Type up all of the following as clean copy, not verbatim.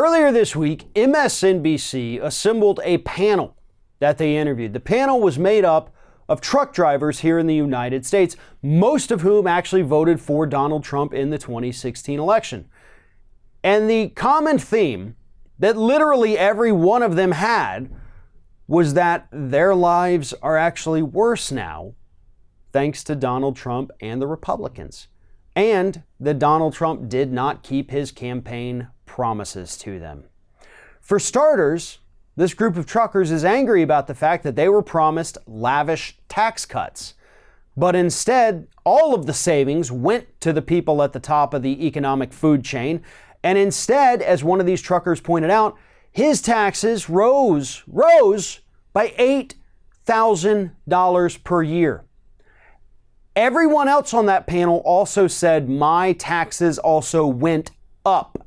Earlier this week, MSNBC assembled a panel that they interviewed. The panel was made up of truck drivers here in the United States, most of whom actually voted for Donald Trump in the 2016 election. And the common theme that literally every one of them had was that their lives are actually worse now thanks to Donald Trump and the Republicans, and that Donald Trump did not keep his campaign promises to them. For starters, this group of truckers is angry about the fact that they were promised lavish tax cuts, but instead, all of the savings went to the people at the top of the economic food chain, and instead, as one of these truckers pointed out, his taxes rose by $8,000 per year. Everyone else on that panel also said my taxes also went up,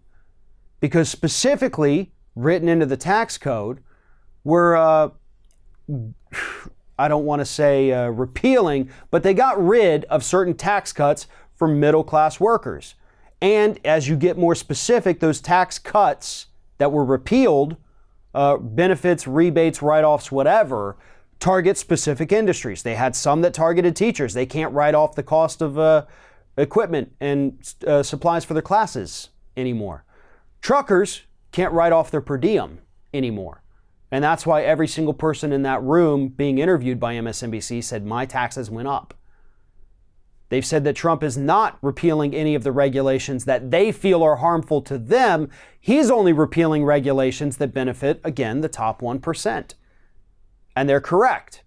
because specifically written into the tax code were, I don't want to say repealing, but they got rid of certain tax cuts for middle class workers. And as you get more specific, those tax cuts that were repealed, benefits, rebates, write-offs, whatever, target specific industries. They had some that targeted teachers. They can't write off the cost of equipment and supplies for their classes anymore. Truckers can't write off their per diem anymore. And that's why every single person in that room being interviewed by MSNBC said, my taxes went up. They've said that Trump is not repealing any of the regulations that they feel are harmful to them. He's only repealing regulations that benefit, again, the top 1%. And they're correct.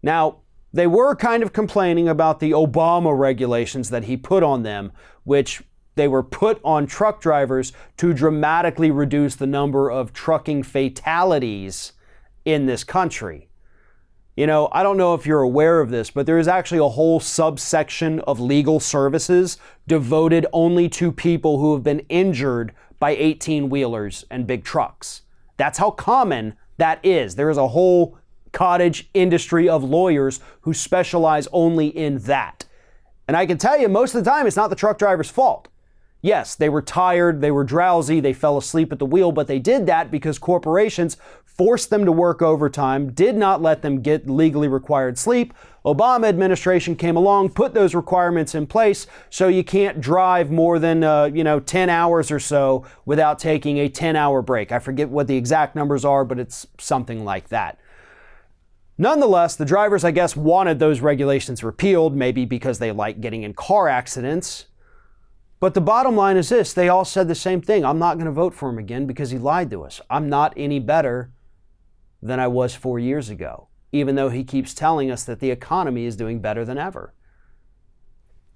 Now, they were kind of complaining about the Obama regulations that he put on them, which they were put on truck drivers to dramatically reduce the number of trucking fatalities in this country. You know, I don't know if you're aware of this, but there is actually a whole subsection of legal services devoted only to people who have been injured by 18-wheelers and big trucks. That's how common that is. There is a whole cottage industry of lawyers who specialize only in that. And I can tell you, most of the time, it's not the truck driver's fault. Yes, they were tired, they were drowsy, they fell asleep at the wheel, but they did that because corporations forced them to work overtime, did not let them get legally required sleep. Obama administration came along, put those requirements in place, so you can't drive more than 10 hours or so without taking a 10-hour break. I forget what the exact numbers are, but it's something like that. Nonetheless, the drivers, I guess, wanted those regulations repealed, maybe because they like getting in car accidents. But the bottom line is this, they all said the same thing. I'm not going to vote for him again because he lied to us. I'm not any better than I was 4 years ago, even though he keeps telling us that the economy is doing better than ever.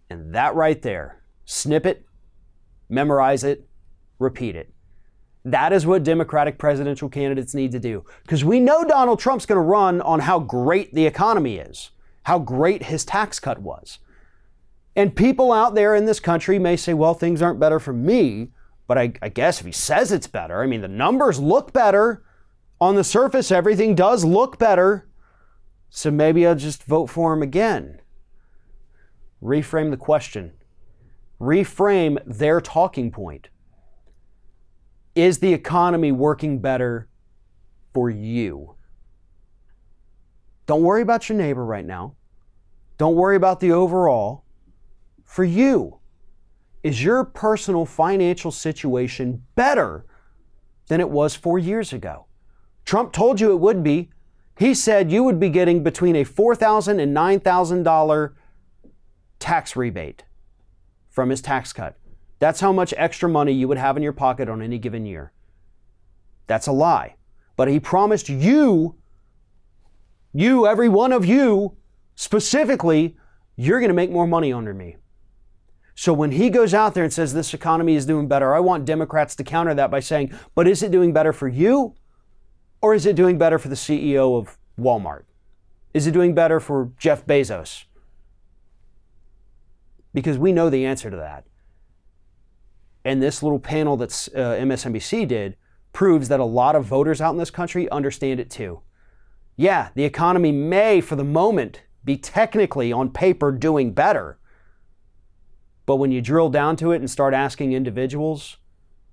And that right there, snip it, memorize it, repeat it. That is what Democratic presidential candidates need to do. Because we know Donald Trump's going to run on how great the economy is, how great his tax cut was. And people out there in this country may say, well, things aren't better for me, but I guess if he says it's better, I mean, the numbers look better. On the surface, everything does look better. So maybe I'll just vote for him again. Reframe the question. Reframe their talking point. Is the economy working better for you? Don't worry about your neighbor right now. Don't worry about the overall. For you, is your personal financial situation better than it was 4 years ago? Trump told you it would be. He said you would be getting between a $4,000 and $9,000 tax rebate from his tax cut. That's how much extra money you would have in your pocket on any given year. That's a lie. But he promised you, every one of you, specifically, you're going to make more money under me. So when he goes out there and says this economy is doing better, I want Democrats to counter that by saying, but is it doing better for you? Or is it doing better for the CEO of Walmart? Is it doing better for Jeff Bezos? Because we know the answer to that. And this little panel that MSNBC did proves that a lot of voters out in this country understand it too. Yeah, the economy may, for the moment, be technically on paper doing better. But when you drill down to it and start asking individuals,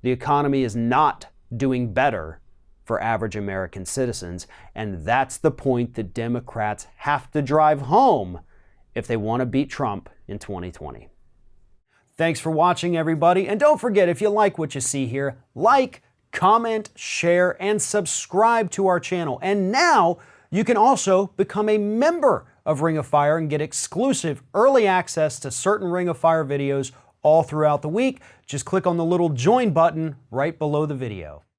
the economy is not doing better for average American citizens. And that's the point that Democrats have to drive home if they want to beat Trump in 2020. Thanks for watching, everybody. And don't forget, if you like what you see here, like, comment, share, and subscribe to our channel. And now you can also become a member of Ring of Fire and get exclusive early access to certain Ring of Fire videos all throughout the week. Just click on the little join button right below the video.